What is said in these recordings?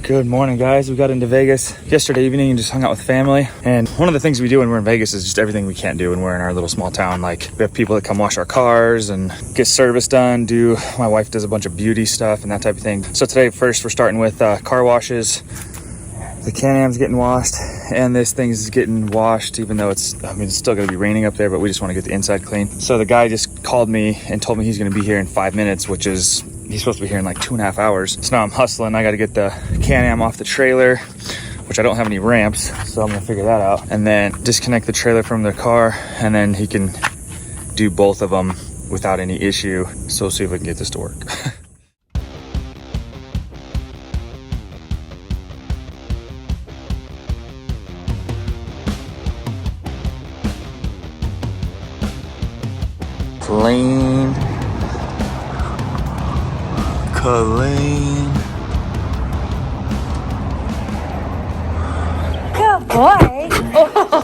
Good morning, guys. We got into Vegas yesterday evening and just hung out with family. And one of the things we do when we're in Vegas is just everything we can't do when we're in our little small town. Like, we have people that come wash our cars and get service done. My wife does a bunch of beauty stuff and that type of thing. So today, first, we're starting with car washes. The Can-Am's getting washed and this thing's getting washed, even though it's still gonna be raining up there, but we just wanna get the inside clean. So the guy just called me and told me he's gonna be here in 5 minutes, he's supposed to be here in like 2.5 hours. So now I'm hustling. I gotta get the Can-Am off the trailer, which I don't have any ramps, so I'm gonna figure that out. And then disconnect the trailer from the car, and then he can do both of them without any issue. So we'll see if we can get this to work. Clean. Good boy. Oh.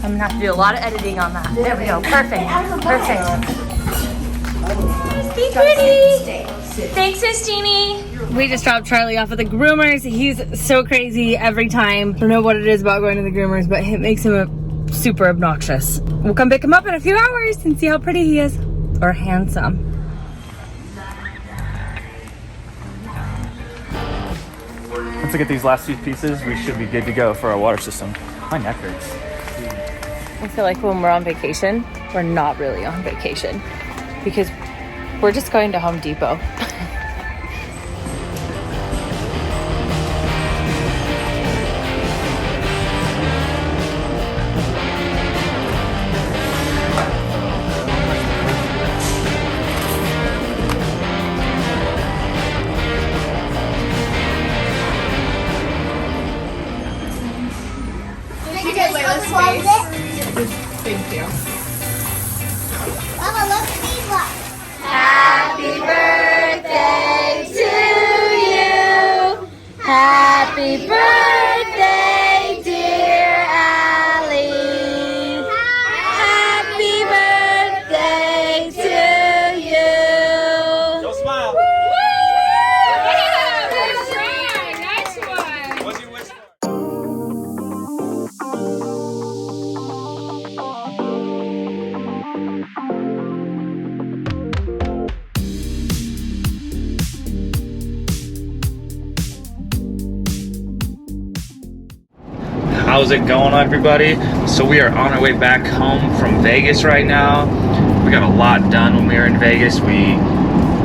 I'm gonna have to do a lot of editing on that. There we go. Perfect. Be pretty. Thanks, Miss Jeannie. We just dropped Charlie off at the groomers. He's so crazy every time. I don't know what it is about going to the groomers, but it makes him super obnoxious. We'll come pick him up in a few hours and see how pretty he is. Or handsome. Once I get these last few pieces, we should be good to go for our water system. My neck hurts. I feel like when we're on vacation, we're not really on vacation because we're just going to Home Depot. Thank you. Mama, look at these ones. Happy birthday to you. Happy birthday, dear Allie. Happy birthday to you. Don't smile. Yeah, we're trying. Nice one. What's your wish for? How's it going, everybody? So we are on our way back home from Vegas right now. We got a lot done when we were in Vegas. We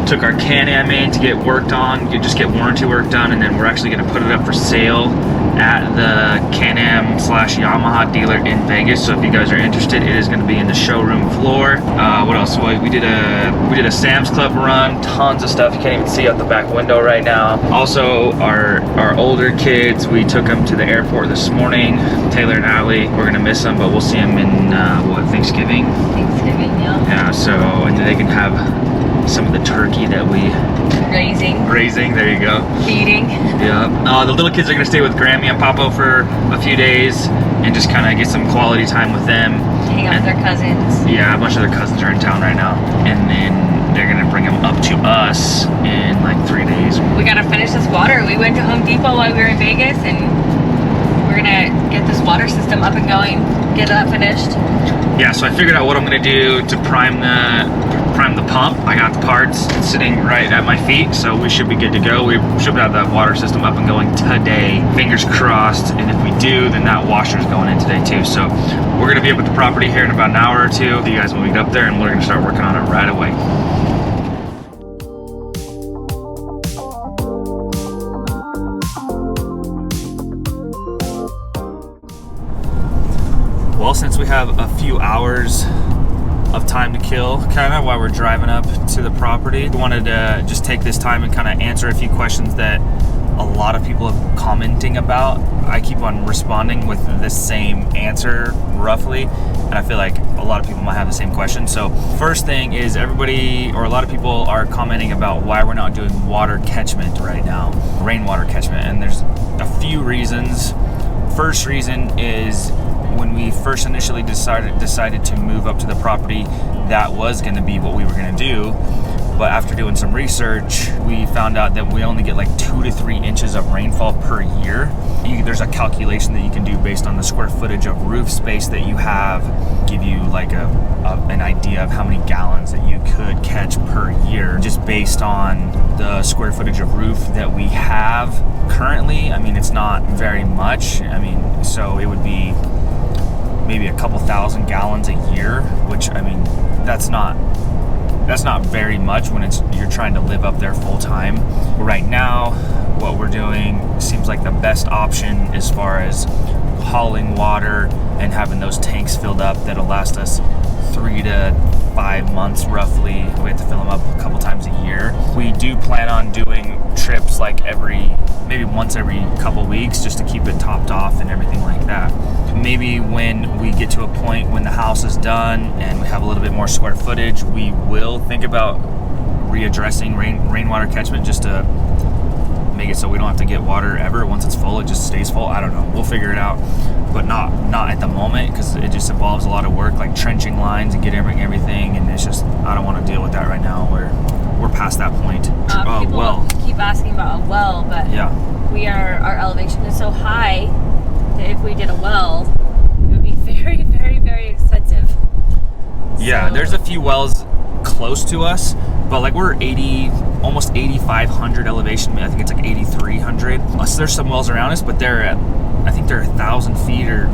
took our Can-Am in to get worked on, just get warranty work done, and then we're actually going to put it up for sale at the Can-Am / Yamaha dealer in Vegas. So if you guys are interested, it is going to be in the showroom floor. What else? We did a Sam's Club run, tons of stuff. You can't even see out the back window right now. Also, our older kids, we took them to the airport this morning. Taylor and Allie, we're going to miss them, but we'll see them in Thanksgiving. Yeah. So they can have some of the turkey that we raising. There you go. Feeding. Yeah. The little kids are gonna stay with Grammy and Papa for a few days and just kind of get some quality time with them. Hang out with their cousins. Yeah, a bunch of their cousins are in town right now, and then they're gonna bring them up to us in like 3 days. We gotta finish this water. We went to Home Depot while we were in Vegas, and we're gonna get this water system up and going. Get that finished. Yeah. So I figured out what I'm gonna do to prime the pump. I got the parts sitting right at my feet, so we should be good to go. We should have that water system up and going today. Fingers crossed. And if we do, then that washer's going in today too. So we're gonna be up at the property here in about an hour or two. You guys will get up there, and we're gonna start working on it right away. Well, since we have a few hours of time to kill, kind of while we're driving up to the property, we wanted to just take this time and kind of answer a few questions that a lot of people have commenting about. I keep on responding with the same answer roughly, and I feel like a lot of people might have the same question. So first thing is, everybody or a lot of people are commenting about why we're not doing water catchment right now, rainwater catchment, and there's a few reasons. First reason is, when we first initially decided to move up to the property, that was going to be what we were going to do. But after doing some research, we found out that we only get like 2 to 3 inches of rainfall per year. There's a calculation that you can do based on the square footage of roof space that you have, give you like an idea of how many gallons that you could catch per year, just based on the square footage of roof that we have currently. I mean, it's not very much. I mean, so it would be maybe a couple thousand gallons a year, which, I mean, that's not very much when you're trying to live up there full time. Right now, what we're doing seems like the best option as far as hauling water and having those tanks filled up that'll last us 3 to 5 months roughly. We have to fill them up a couple times a year. We do plan on doing trips like maybe once every couple weeks, just to keep it topped off and everything like that. Maybe when we get to a point when the house is done and we have a little bit more square footage, we will think about readdressing rainwater catchment, just to make it so we don't have to get water ever. Once it's full, it just stays full. I don't know. We'll figure it out, but not at the moment, because it just involves a lot of work, like trenching lines and getting everything, and it's just, I don't want to deal with that right now. We're past that point. People keep asking about a well, but yeah, our elevation is so high that if we did a well, it would be very, very, very expensive. Yeah, so there's a few wells close to us, but like we're almost 8,500 elevation. I think it's like 8,300. There's some wells around us, but I think they're 1,000 feet or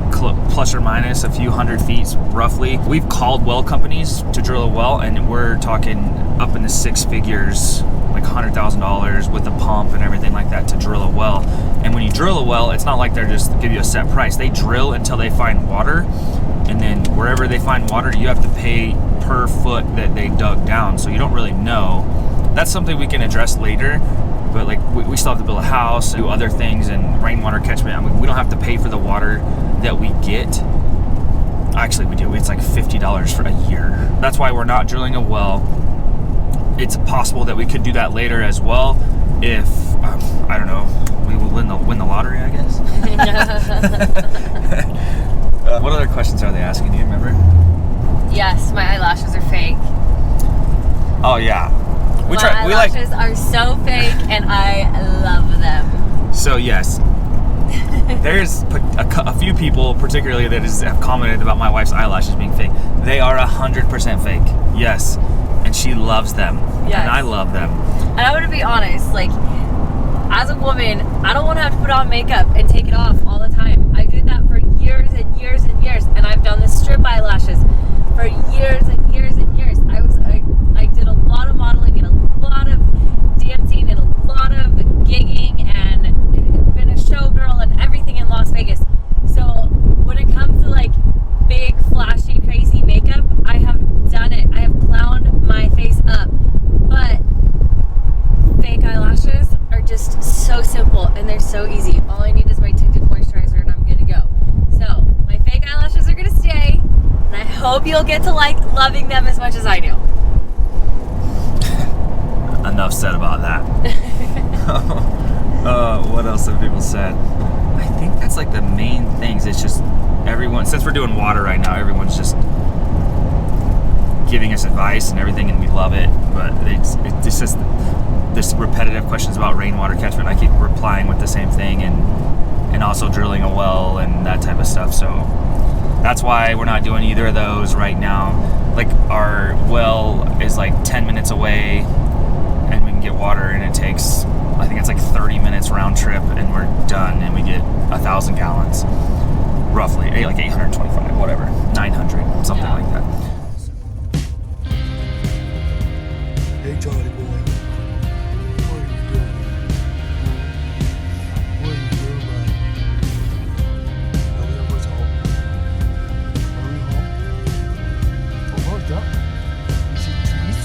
plus or minus a few hundred feet roughly. We've called well companies to drill a well, and we're talking up in the 6 figures, like $100,000 with a pump and everything like that to drill a well. And when you drill a well, it's not like they're just give you a set price. They drill until they find water, and then wherever they find water, you have to pay per foot that they dug down. So you don't really know. That's something we can address later. But like we still have to build a house, do other things, and rainwater catchment. I mean, we don't have to pay for the water that we get. Actually, we do. It's like $50 for a year. That's why we're not drilling a well. It's possible that we could do that later as well, if I don't know, we will win the lottery, I guess. What other questions are they asking? Do you remember? Yes, my eyelashes are fake. Oh yeah. My eyelashes are so fake, and I love them. So yes, there's a few people particularly that have commented about my wife's eyelashes being fake. They are 100% fake. Yes, and she loves them. Yes. And I love them. And I'm gonna be honest, like, as a woman, I don't want to have to put on makeup and take it off all the time. I did that for years and years and years, and I've done the strip eyelashes for years and years and years. I did a lot of modeling and a lot of dancing and a lot of gigging and been a showgirl and everything in Las Vegas. So when it comes to like big, flashy, crazy makeup, I have done it. I have clowned my face up. But fake eyelashes are just so simple, and they're so easy. All I need is my tinted moisturizer, and I'm good to go. So my fake eyelashes are gonna stay, and I hope you'll get to like loving them as much as I do. Enough said about that. What else have people said? I think that's like the main things. It's just everyone, since we're doing water right now, everyone's just giving us advice and everything, and we love it. But it's just this repetitive questions about rainwater catchment. I keep replying with the same thing, and also drilling a well and that type of stuff. So that's why we're not doing either of those right now. Like our well is like 10 minutes away, and we can get water, and it takes, I think it's like 30 minutes round trip, and we're done, and we get 1,000 gallons roughly, like 825, whatever, 900, something like that. Hey Johnny boy, what are you doing? What are you doing, man? Everyone's home. Are we home? Oh, what's that? Is it trees?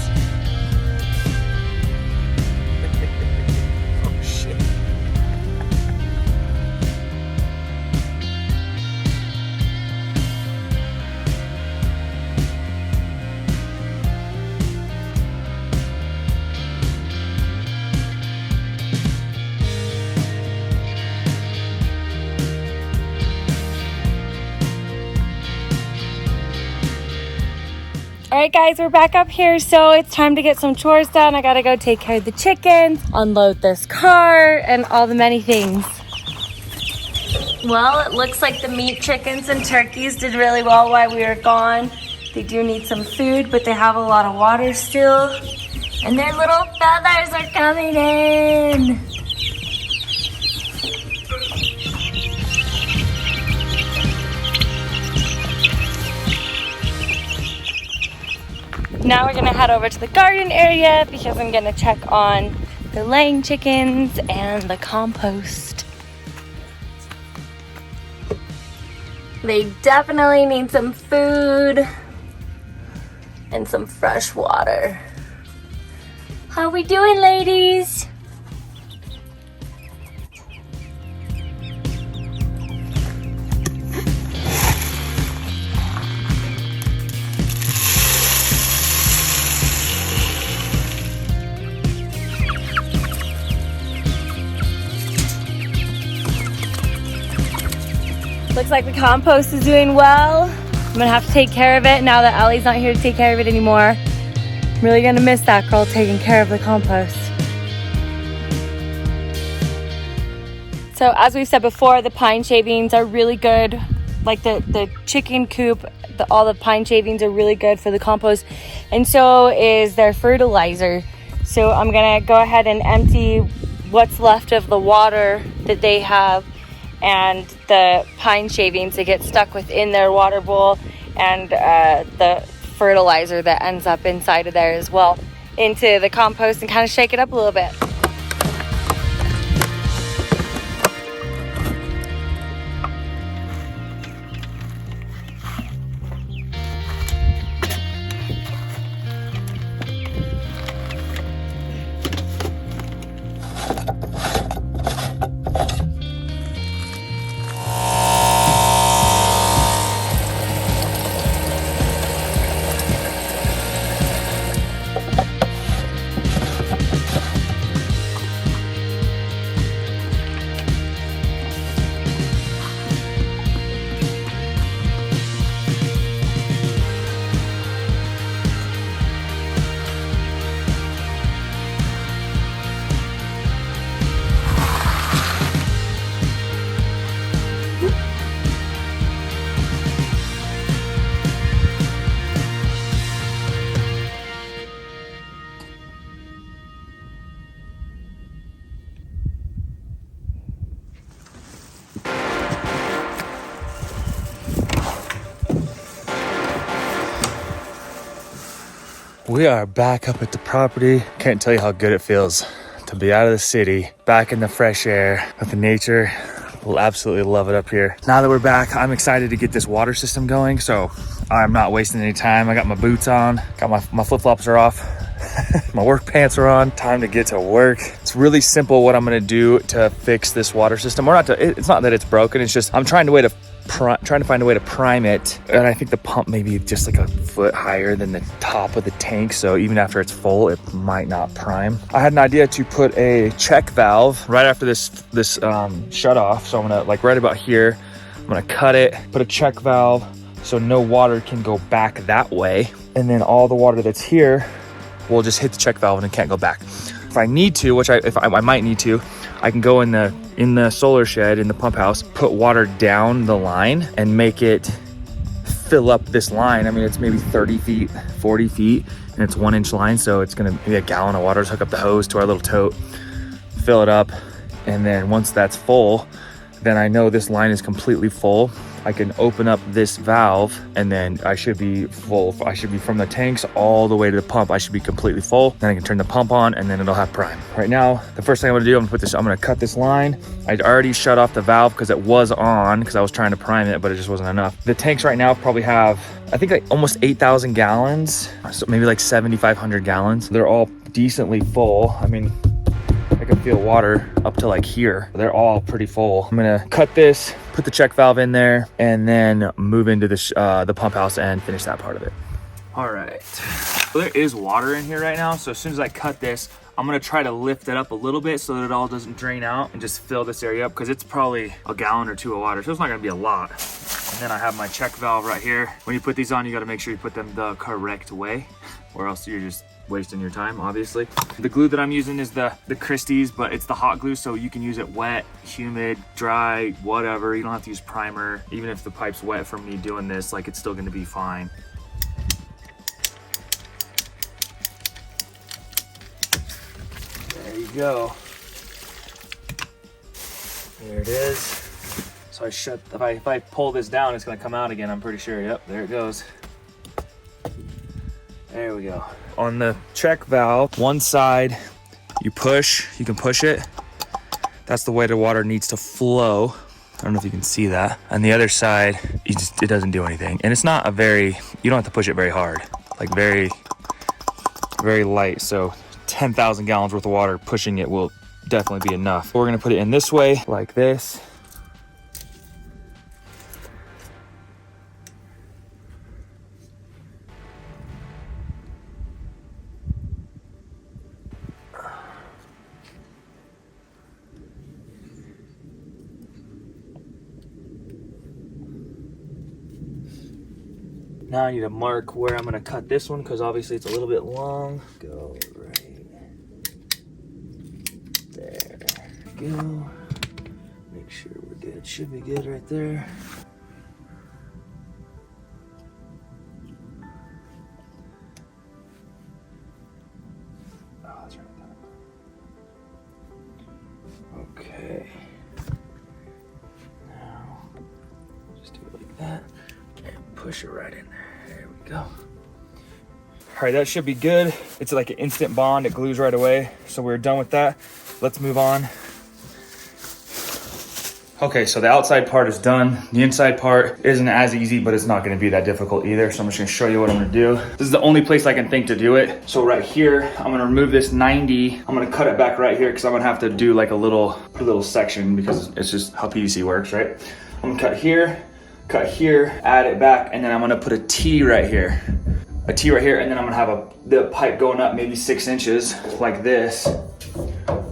Oh shit. All right, guys, we're back up here, so it's time to get some chores done. I gotta go take care of the chickens, unload this car, and all the many things. Well, it looks like the meat chickens and turkeys did really well while we were gone. They do need some food, but they have a lot of water still. And their little feathers are coming in. Now we're gonna head over to the garden area because I'm gonna check on the laying chickens and the compost. They definitely need some food and some fresh water. How we doing, ladies? Looks like the compost is doing well. I'm gonna have to take care of it now that Allie's not here to take care of it anymore. I'm really gonna miss that girl taking care of the compost. So as we've said before, the pine shavings are really good. Like the chicken coop, all the pine shavings are really good for the compost. And so is their fertilizer. So I'm gonna go ahead and empty what's left of the water that they have and the pine shavings that get stuck within their water bowl, and the fertilizer that ends up inside of there as well into the compost, and kind of shake it up a little bit. We are back up at the property. Can't tell you how good it feels to be out of the city, back in the fresh air with the nature. We'll absolutely love it up here. Now that we're back, I'm excited to get this water system going, so I'm not wasting any time. I got my boots on, got my flip-flops are off, my work pants are on. Time to get to work. It's really simple what I'm gonna do to fix this water system. It's not that it's broken, it's just I'm trying to find a way to prime it, and I think the pump may be just like a foot higher than the top of the tank, so even after it's full it might not prime. I had an idea to put a check valve right after this shut off, so I'm gonna, like right about here, I'm gonna cut it, put a check valve so no water can go back that way, and then all the water that's here will just hit the check valve and it can't go back. If I need to, which I might need to, I can go in the solar shed in the pump house, put water down the line and make it fill up this line. I mean, it's maybe 30 feet, 40 feet, and it's 1 inch line. So it's gonna be a gallon of water. Just hook up the hose to our little tote, fill it up. And then once that's full, then I know this line is completely full. I can open up this valve and then I should be full. I should be from the tanks all the way to the pump. I should be completely full. Then I can turn the pump on and then it'll have prime. Right now, the first thing I'm gonna do, I'm gonna cut this line. I'd already shut off the valve because it was on because I was trying to prime it, but it just wasn't enough. The tanks right now probably have, I think, like almost 8,000 gallons. So maybe like 7,500 gallons. They're all decently full. I mean, I can feel water up to like here. They're all pretty full. I'm gonna cut this, put the check valve in there, and then move into the pump house and finish that part of it. All right, so there is water in here right now. So as soon as I cut this, I'm gonna try to lift it up a little bit so that it all doesn't drain out and just fill this area up because it's probably a gallon or two of water. So it's not gonna be a lot. And then I have my check valve right here. When you put these on, you gotta make sure you put them the correct way, or else you're just wasting your time, obviously. The glue that I'm using is the Christie's, but it's the hot glue, so you can use it wet, humid, dry, whatever. You don't have to use primer. Even if the pipe's wet from me doing this, like, it's still gonna be fine. There you go. There it is. So if I pull this down, it's gonna come out again, I'm pretty sure. Yep, there it goes. There we go. On the check valve, one side, you can push it. That's the way the water needs to flow. I don't know if you can see that. On the other side, it doesn't do anything. And it's not you don't have to push it very hard. Like very, very light. So 10,000 gallons worth of water, pushing it will definitely be enough. We're gonna put it in this way, like this. Now I need to mark where I'm gonna cut this one, because obviously it's a little bit long. Go right there. Go. Make sure we're good. Should be good right there. Oh, that's right. Okay. Now, just do it like that and push it right in there. There we go. All right, that should be good. It's like an instant bond. It glues right away. So we're done with that. Let's move on. Okay, so the outside part is done. The inside part isn't as easy, but it's not gonna be that difficult either. So I'm just gonna show you what I'm gonna do. This is the only place I can think to do it. So right here, I'm gonna remove this 90. I'm gonna cut it back right here, because I'm gonna have to do like a little section, because it's just how PVC works, right? I'm gonna cut here, add it back, and then I'm gonna put a T right here. A T right here, and then I'm gonna have the pipe going up maybe 6 inches like this,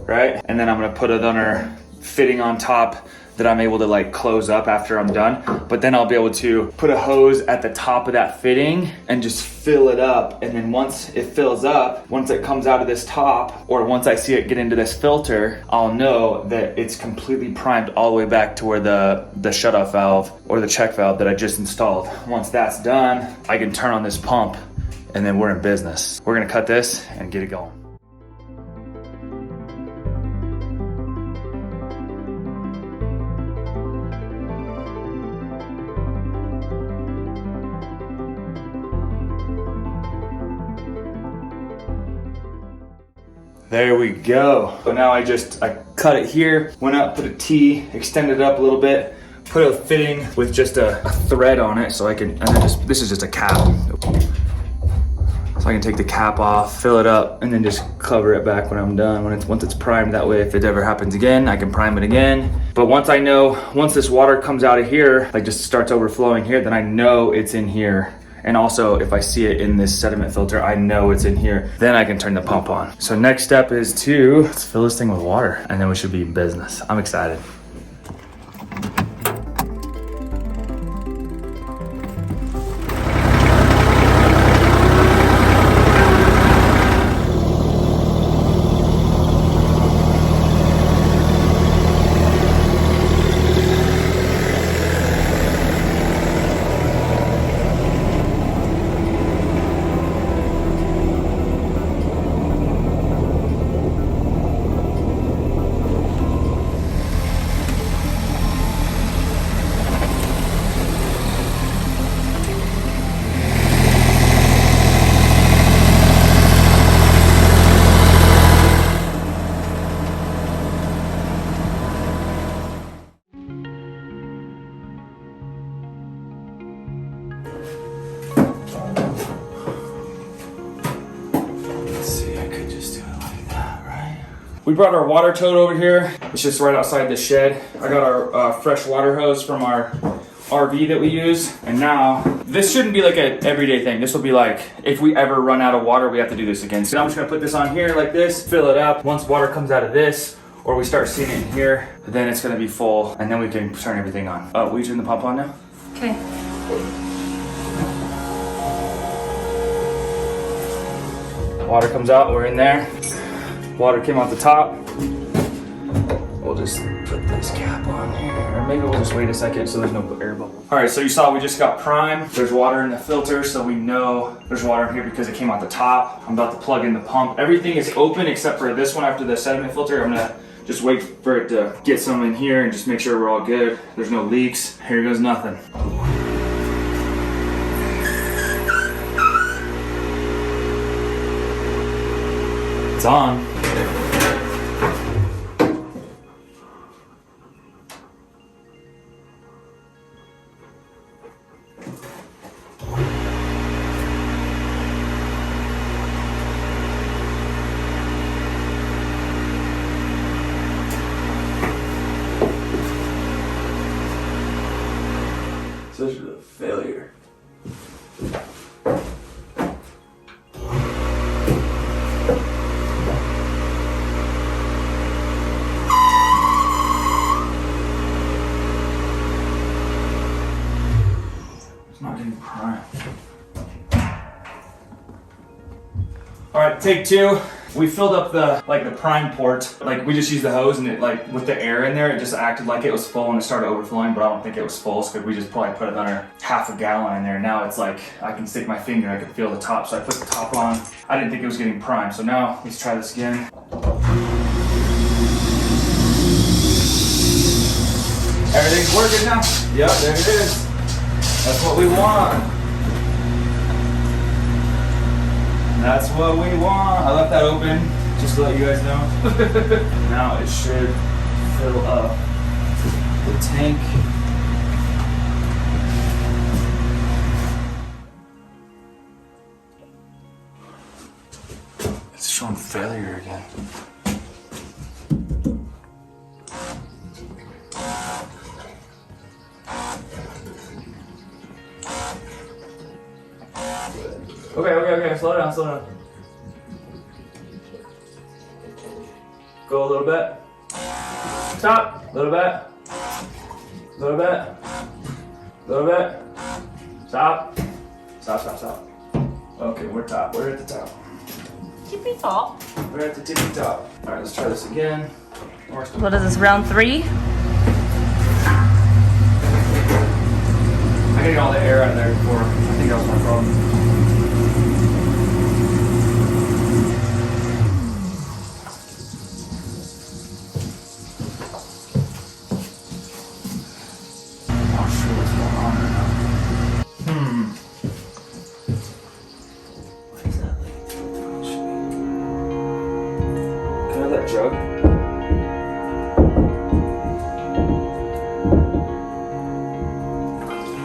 right? And then I'm gonna put another fitting on top that I'm able to like close up after I'm done. But then I'll be able to put a hose at the top of that fitting and just fill it up. And then once it fills up, once it comes out of this top, or once I see it get into this filter, I'll know that it's completely primed all the way back to where the shutoff valve or the check valve that I just installed. Once that's done, I can turn on this pump and then we're in business. We're gonna cut this and get it going. There we go. So now I cut it here, went up, put a T, extended it up a little bit, put a fitting with just a thread on it, so I can, and then this is just a cap. So I can take the cap off, fill it up, and then just cover it back when I'm done. Once it's primed, that way if it ever happens again, I can prime it again. But once this water comes out of here, like just starts overflowing here, then I know it's in here. And also, if I see it in this sediment filter, I know it's in here. Then I can turn the pump on. So next step is let's fill this thing with water, and then we should be in business. I'm excited. We brought our water tote over here. It's just right outside the shed. I got our fresh water hose from our RV that we use. And now, this shouldn't be like an everyday thing. This will be like, if we ever run out of water, we have to do this again. So I'm just gonna put this on here like this, fill it up. Once water comes out of this, or we start seeing it in here, then it's gonna be full, and then we can turn everything on. Oh, will you turn the pump on now? Okay. Water comes out, we're in there. Water came out the top. We'll just put this cap on here, or maybe we'll just wait a second so there's no air bubble. All right, so you saw we just got prime. There's water in the filter, so we know there's water in here because it came out the top. I'm about to plug in the pump. Everything is open except for this one after the sediment filter. I'm gonna just wait for it to get some in here and just make sure we're all good. There's no leaks. Here goes nothing. It's on. Such a failure. It's not getting prime. All right, take two. We filled up the prime port. Like we just used the hose and it with the air in there, it just acted like it was full and it started overflowing, but I don't think it was full because we just probably put another half a gallon in there. Now it's like, I can stick my finger, I can feel the top. So I put the top on. I didn't think it was getting prime. So now let's try this again. Everything's working now. Yep, there it is. That's what we want. That's what we want. I left that open just to let you guys know. Now it should fill up the tank. It's showing failure again. Okay, slow down, slow down. Go a little bit. Stop, a little bit. A little bit. A little bit. Stop. Stop, stop, stop. Okay, we're top, we're at the top. Tippy top. We're at the tippy top. All right, let's try this again. What is this, round 3? I gotta get all the air out of there before. I think that was my problem. Jug.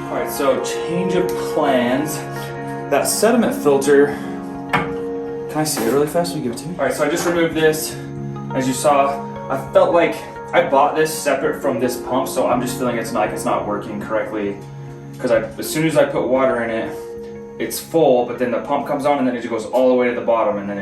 Alright, so change of plans. That sediment filter, can I see it really fast? Will you give it to me? Alright, so I just removed this. As you saw, I felt like I bought this separate from this pump, so I'm just feeling it's not working correctly. Because as soon as I put water in it, it's full, but then the pump comes on and then it just goes all the way to the bottom and then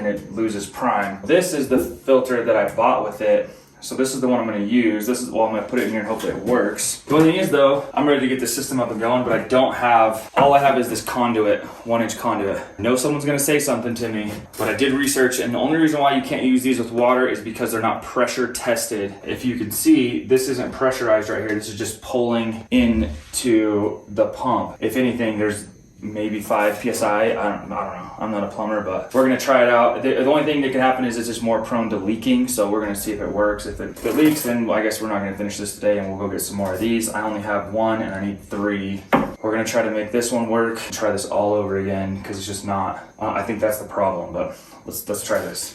it loses prime. This is the filter that I bought with it. So this is the one I'm gonna use. I'm gonna put it in here and hopefully it works. The only thing is though, I'm ready to get the system up and going, but all I have is this conduit, 1-inch conduit. I know someone's gonna say something to me, but I did research and the only reason why you can't use these with water is because they're not pressure tested. If you can see, this isn't pressurized right here. This is just pulling into the pump. If anything, there's maybe 5 psi. I don't know. I'm not a plumber, but we're gonna try it out. The only thing that can happen is it's just more prone to leaking, so we're gonna see if it works. If it leaks, then I guess we're not gonna finish this today and we'll go get some more of these. I only have 1 and I need 3. We're gonna try to make this one work, try this all over again, because it's just not, I think that's the problem, but let's try this.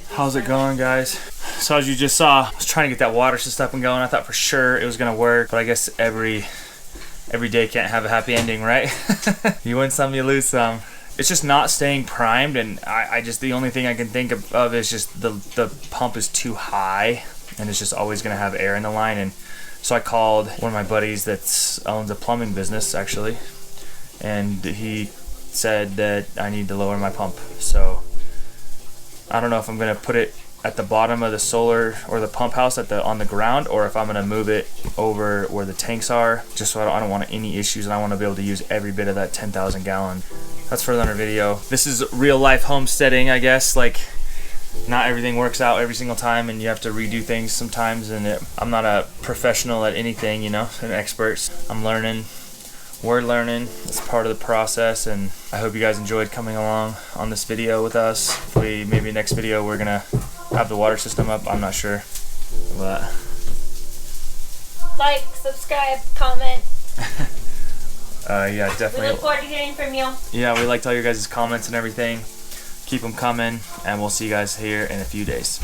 How's it going, guys? So as you just saw, I was trying to get that water system up and going. I thought for sure it was gonna work, but I guess every day can't have a happy ending, right? You win some, you lose some. It's just not staying primed, and I just, the only thing I can think of is just the pump is too high, and it's just always gonna have air in the line. And so I called one of my buddies that owns a plumbing business, actually, and he said that I need to lower my pump. So I don't know if I'm gonna put it at the bottom of the solar or the pump house on the ground, or if I'm gonna move it over where the tanks are, just so I don't want any issues, and I want to be able to use every bit of that 10,000 gallon. That's for another video. This is real life homesteading, I guess. Like, not everything works out every single time, and you have to redo things sometimes, and I'm not a professional at anything, you know, an expert. I'm learning. We're learning. It's part of the process, and I hope you guys enjoyed coming along on this video with us. Hopefully, maybe next video we're gonna have the water system up. I'm not sure, but like, subscribe, comment. yeah, definitely. We look forward to hearing from you. Yeah, we liked all your guys' comments and everything. Keep them coming, and we'll see you guys here in a few days.